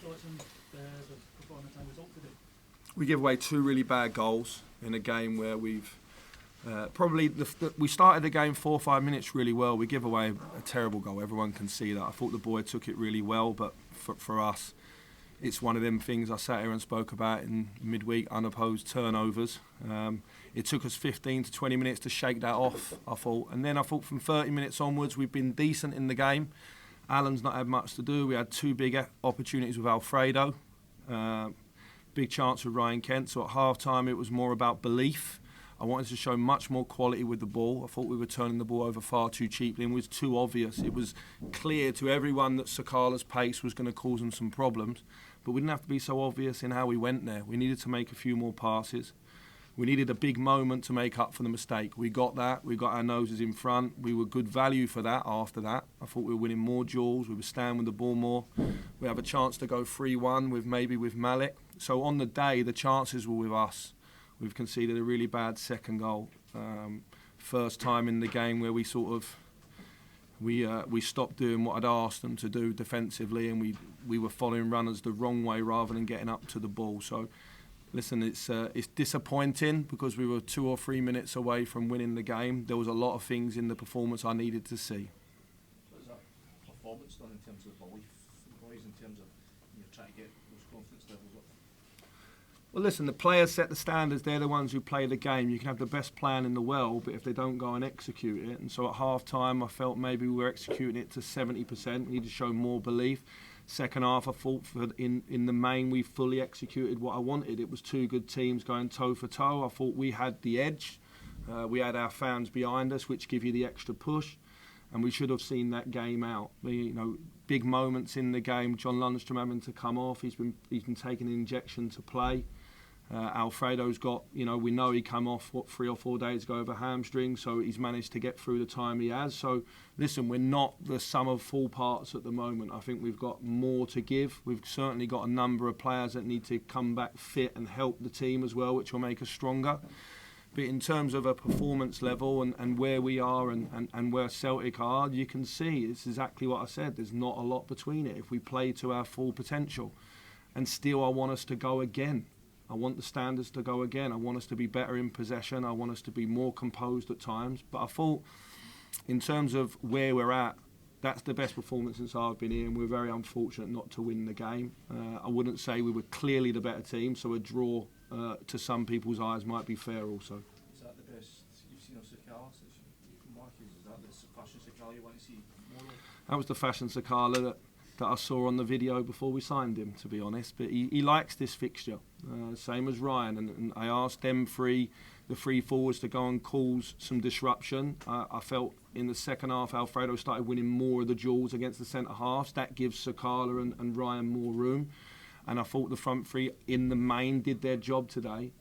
thoughts on the performance and result today? We give away 2 really bad goals in a game where we've we started the game 4 or 5 minutes really well. We give away a terrible goal. Everyone can see that. I thought the boy took it really well, but for us, it's one of them things I sat here and spoke about in midweek, unopposed turnovers. It took us 15 to 20 minutes to shake that off, I thought. And then I thought from 30 minutes onwards, we've been decent in the game. Alan's not had much to do. We had 2 big opportunities with Alfredo. Big chance with Ryan Kent. So at half-time, it was more about belief. I wanted to show much more quality with the ball. I thought we were turning the ball over far too cheaply and it was too obvious. It was clear to everyone that Sakala's pace was going to cause them some problems. But we didn't have to be so obvious in how we went there. We needed to make a few more passes. We needed a big moment to make up for the mistake. We got that. We got our noses in front. We were good value for that after that. I thought we were winning more duels. We were staying with the ball more. We have a chance to go 3-1 with Malik. So on the day, the chances were with us. We've conceded a really bad second goal. First time in the game where we stopped doing what I'd asked them to do defensively, and we were following runners the wrong way rather than getting up to the ball. So, listen, it's disappointing because we were 2 or 3 minutes away from winning the game. There was a lot of things in the performance I needed to see. What is that performance done in terms of belief, boys, in terms of trying to get those confidence levels up? Well, listen, the players set the standards. They're the ones who play the game. You can have the best plan in the world, but if they don't go and execute it. And so at half-time, I felt maybe we were executing it to 70%. We need to show more belief. Second half, I thought in the main, we fully executed what I wanted. It was 2 good teams going toe-for-toe. I thought we had the edge. We had our fans behind us, which give you the extra push. And we should have seen that game out. Big moments in the game. John Lundstrom having to come off. He's been taking an injection to play. Alfredo's got, we know he came off, 3 or 4 days ago over hamstring, so he's managed to get through the time he has. So, listen, we're not the sum of full parts at the moment. I think we've got more to give. We've certainly got a number of players that need to come back fit and help the team as well, which will make us stronger. But in terms of a performance level and where we are and where Celtic are, you can see it's exactly what I said. There's not a lot between it if we play to our full potential. And still I want us to go again. I want the standards to go again. I want us to be better in possession. I want us to be more composed at times. But I thought, in terms of where we're at, that's the best performance since I've been here, and we're very unfortunate not to win the game. I wouldn't say we were clearly the better team, so a draw to some people's eyes might be fair also. Is that the best you've seen of Sakala since Marcus? Is that the fashion Sakala you want to see more of? That was the fashion Sakala that I saw on the video before we signed him, to be honest. But he likes this fixture, same as Ryan. And I asked the 3 forwards to go and cause some disruption. I felt in the second half, Alfredo started winning more of the duels against the centre halves. That gives Sakala and Ryan more room. And I thought the front 3 in the main did their job today.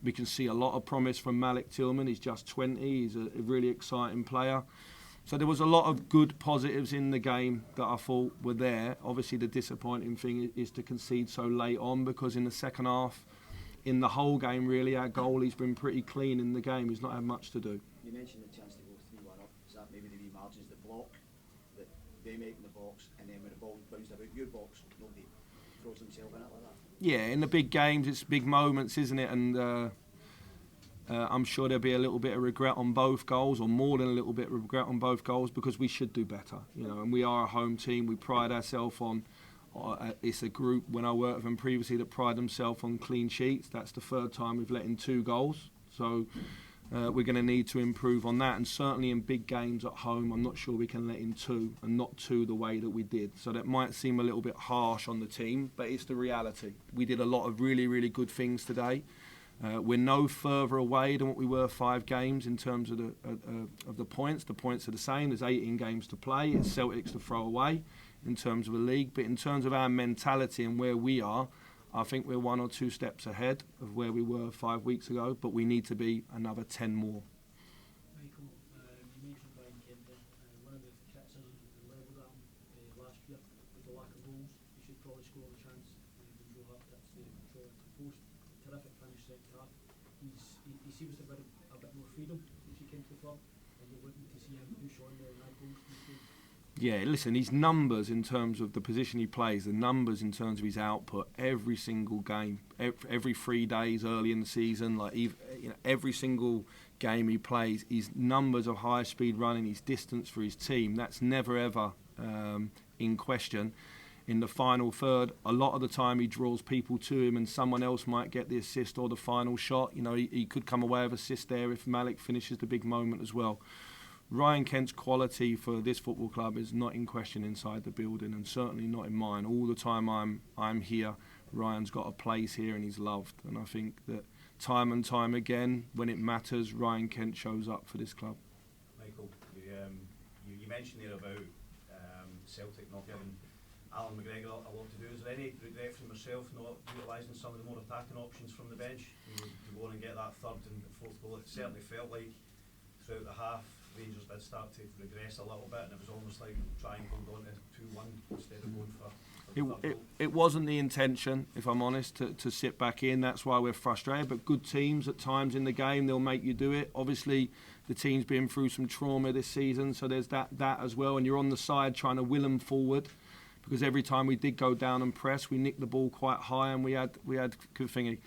We can see a lot of promise from Malik Tillman. He's just 20. He's a really exciting player. So there was a lot of good positives in the game that I thought were there. Obviously, the disappointing thing is to concede so late on, because in the second half, in the whole game, really, our goalie's been pretty clean in the game. He's not had much to do. You mentioned the chance to go 3-1 up. Is that maybe the wee margins, the block that they make in the box, and then when the ball bounced about your box, nobody throws himself in it like that? Yeah, in the big games, it's big moments, isn't it? And I'm sure there'll be a little bit of regret on both goals, or more than a little bit of regret on both goals, because we should do better, and we are a home team. We pride ourselves on, it's a group, when I worked with them previously, that pride themselves on clean sheets. That's the 3rd time we've let in 2 goals. So we're going to need to improve on that. And certainly in big games at home, I'm not sure we can let in 2, and not 2 the way that we did. So that might seem a little bit harsh on the team, but it's the reality. We did a lot of really, really good things today. We're no further away than what we were 5 games in terms of the points. The points are the same. There's 18 games to play. It's Celtic's to throw away in terms of the league. But in terms of our mentality and where we are, I think we're 1 or 2 steps ahead of where we were 5 weeks ago. But we need to be another 10 more. Michael, you mentioned Ryan Kent. One of the criticisms that we levelled at him last year was the lack of goals. He should probably score the chance. That's the throw into the post. Terrific finish second half. He seems to have a bit more freedom since he came to the club, and you're looking to see him push on there and add goals. Yeah, listen, his numbers in terms of the position he plays, the numbers in terms of his output, every single game, every 3 days early in the season, every single game he plays, his numbers of high speed running, his distance for his team, that's never ever in question. In the final third, a lot of the time he draws people to him and someone else might get the assist or the final shot. He could come away with assist there if Malik finishes the big moment as well. Ryan Kent's quality for this football club is not in question inside the building, and certainly not in mine. All the time I'm here, Ryan's got a place here and he's loved. And I think that time and time again, when it matters, Ryan Kent shows up for this club. Michael, you mentioned there about Celtic not giving Alan McGregor a lot to do. Is there any regret from yourself not utilising some of the more attacking options from the bench to go on and get that third and fourth goal? It certainly felt like throughout the half Rangers did start to regress a little bit, and it was almost like trying to hold on to 2-1 instead of going for the third goal. It wasn't the intention, if I'm honest, to sit back in. That's why we're frustrated. But good teams at times in the game, they'll make you do it. Obviously, the team's been through some trauma this season, so there's that as well. And you're on the side trying to will them forward, because every time we did go down and press, we nicked the ball quite high, and we had good thingy.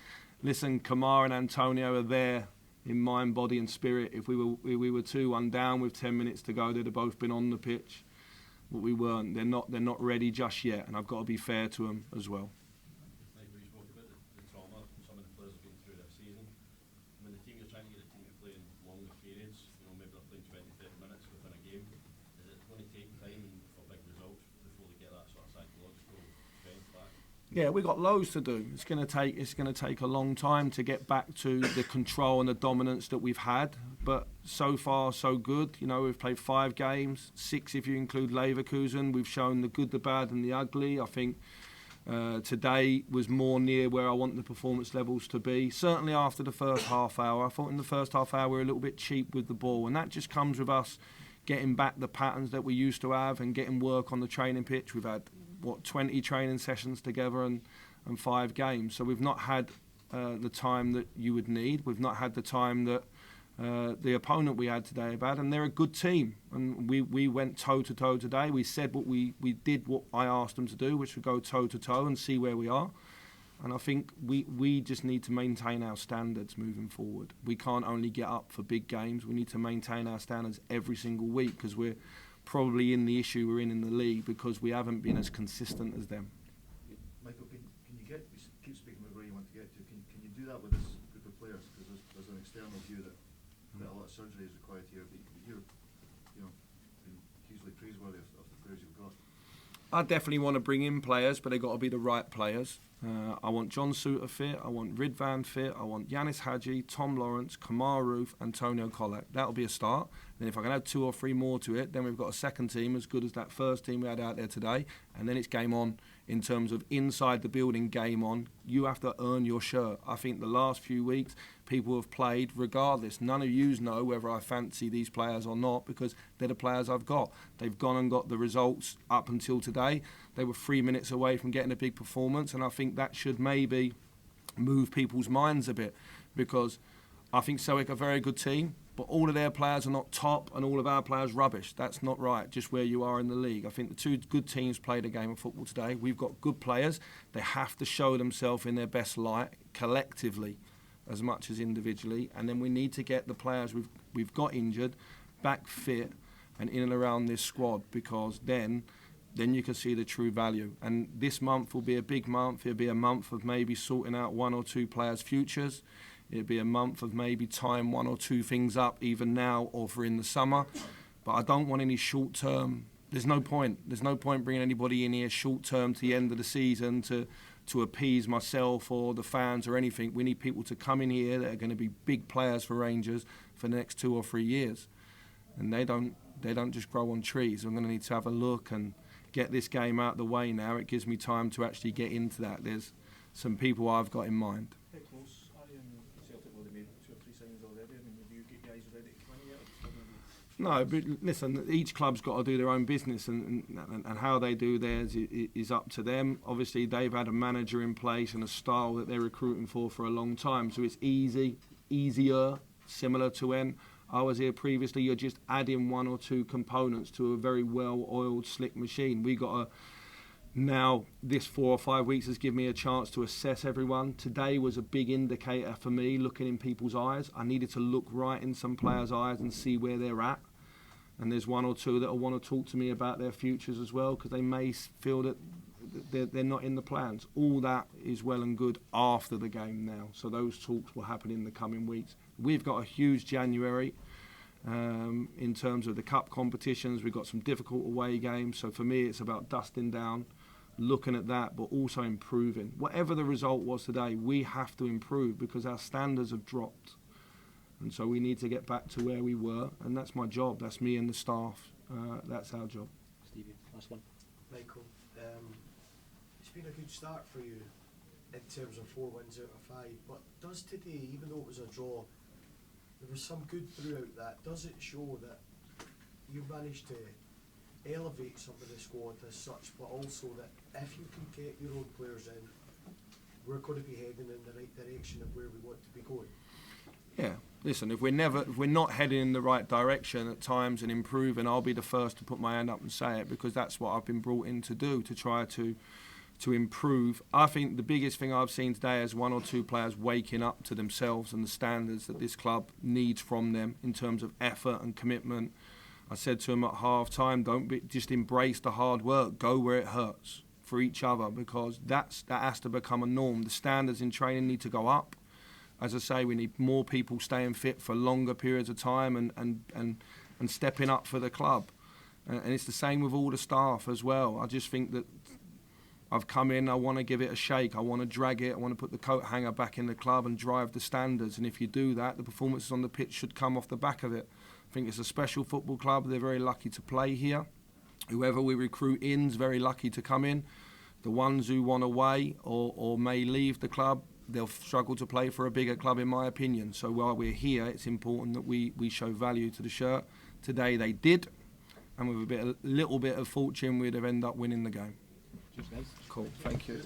Listen, Kamara and Antonio are there in mind, body and spirit. If we were 2-1 down with 10 minutes to go, they'd have both been on the pitch. But we weren't. They're not ready just yet, and I've got to be fair to them as well. Michael, you spoke about the trauma some of the players have been through this season. I mean, the team, you're trying to get the team to play in longer periods, maybe they're playing 20-30 minutes within a game. Is it going to take time for big results before they get that sort of psychological strength back? Yeah, we've got loads to do. It's going to take a long time to get back to the control and the dominance that we've had. But so far, so good. We've played 5 games, 6 if you include Leverkusen. We've shown the good, the bad, and the ugly. I think today was more near where I want the performance levels to be. Certainly after the first half hour, I thought in the first half hour we were a little bit cheap with the ball, and that just comes with us getting back the patterns that we used to have and getting work on the training pitch. We've had 20 training sessions together and 5 games. So we've not had the time that you would need. We've not had the time that the opponent we had today have had, and they're a good team. And we went toe-to-toe today. We said we did what I asked them to do, which would go toe-to-toe and see where we are. And I think we just need to maintain our standards moving forward. We can't only get up for big games. We need to maintain our standards every single week, because we're probably in the issue we're in the league because we haven't been as consistent as them. Michael, can you keep speaking about where you want to get to? Can you do that with this group of players? Because there's an external view that a lot of surgery is required here, but you're been hugely praiseworthy of the players you've got. I definitely want to bring in players, but they've got to be the right players. I want John Souttar fit, I want Ridvan fit, I want Yanis Hadji, Tom Lawrence, Kamar Roof, Antonio Kolak. That'll be a start. Then if I can add 2 or 3 more to it, then we've got a second team as good as that first team we had out there today. And then it's game on in terms of inside the building, game on. You have to earn your shirt. I think the last few weeks, people have played regardless. None of you know whether I fancy these players or not, because they're the players I've got. They've gone and got the results up until today. They were 3 minutes away from getting a big performance, and I think that should maybe move people's minds a bit, because I think Celtic are a very good team, but all of their players are not top and all of our players rubbish. That's not right, just where you are in the league. I think the 2 good teams played a game of football today. We've got good players. They have to show themselves in their best light collectively as much as individually, and then we need to get the players we've got injured back fit and in and around this squad, because then you can see the true value. And this month will be a big month. It'll be a month of maybe sorting out 1 or 2 players' futures. It'll be a month of maybe tying 1 or 2 things up, either now or for in the summer. But I don't want any short-term. There's no point. There's no point bringing anybody in here short-term to the end of the season to appease myself or the fans or anything. We need people to come in here that are going to be big players for Rangers for the next 2 or 3 years. And they don't just grow on trees. I'm going to need to have a look and get this game out of the way now. It gives me time to actually get into that. There's some people I've got in mind. How close are you? Celtic would have made 2 or 3 signings already. I mean, have you guys ready to come in yet? No, but listen, each club's got to do their own business, and how they do theirs is up to them. Obviously, they've had a manager in place and a style that they're recruiting for a long time, so it's easier, similar to when I was here previously, you're just adding one or two components to a very well-oiled, slick machine. We got now this 4 or 5 weeks has given me a chance to assess everyone. Today was a big indicator for me, looking in people's eyes. I needed to look right in some players' eyes and see where they're at. And there's one or two that will want to talk to me about their futures as well, because they may feel that they're not in the plans. All that is well and good after the game now. So those talks will happen in the coming weeks. We've got a huge January in terms of the cup competitions. We've got some difficult away games. So for me, it's about dusting down, looking at that, but also improving. Whatever the result was today, we have to improve because our standards have dropped. And so we need to get back to where we were, and that's my job. That's me and the staff. That's our job. Stevie, last one. Michael, it's been a good start for you in terms of 4 wins out of 5, but does today, even though it was a draw, there was some good throughout that, does it show that you've managed to elevate some of the squad as such, but also that if you can get your own players in, we're going to be heading in the right direction of where we want to be going? Yeah, listen, if we're not heading in the right direction at times and improving, I'll be the first to put my hand up and say it, because that's what I've been brought in to do, to try to improve. I think the biggest thing I've seen today is 1 or 2 players waking up to themselves and the standards that this club needs from them in terms of effort and commitment. I said to them at half-time, just embrace the hard work, go where it hurts for each other, because that has to become a norm. The standards in training need to go up. As I say, we need more people staying fit for longer periods of time and stepping up for the club. And it's the same with all the staff as well. I just think that I've come in, I want to give it a shake, I want to drag it, I want to put the coat hanger back in the club and drive the standards. And if you do that, the performances on the pitch should come off the back of it. I think it's a special football club. They're very lucky to play here. Whoever we recruit in's very lucky to come in. The ones who want away or may leave the club, they'll struggle to play for a bigger club, in my opinion. So while we're here, it's important that we show value to the shirt. Today they did, and with a little bit of fortune, we'd have ended up winning the game. Cheers, guys. Cool, thank you.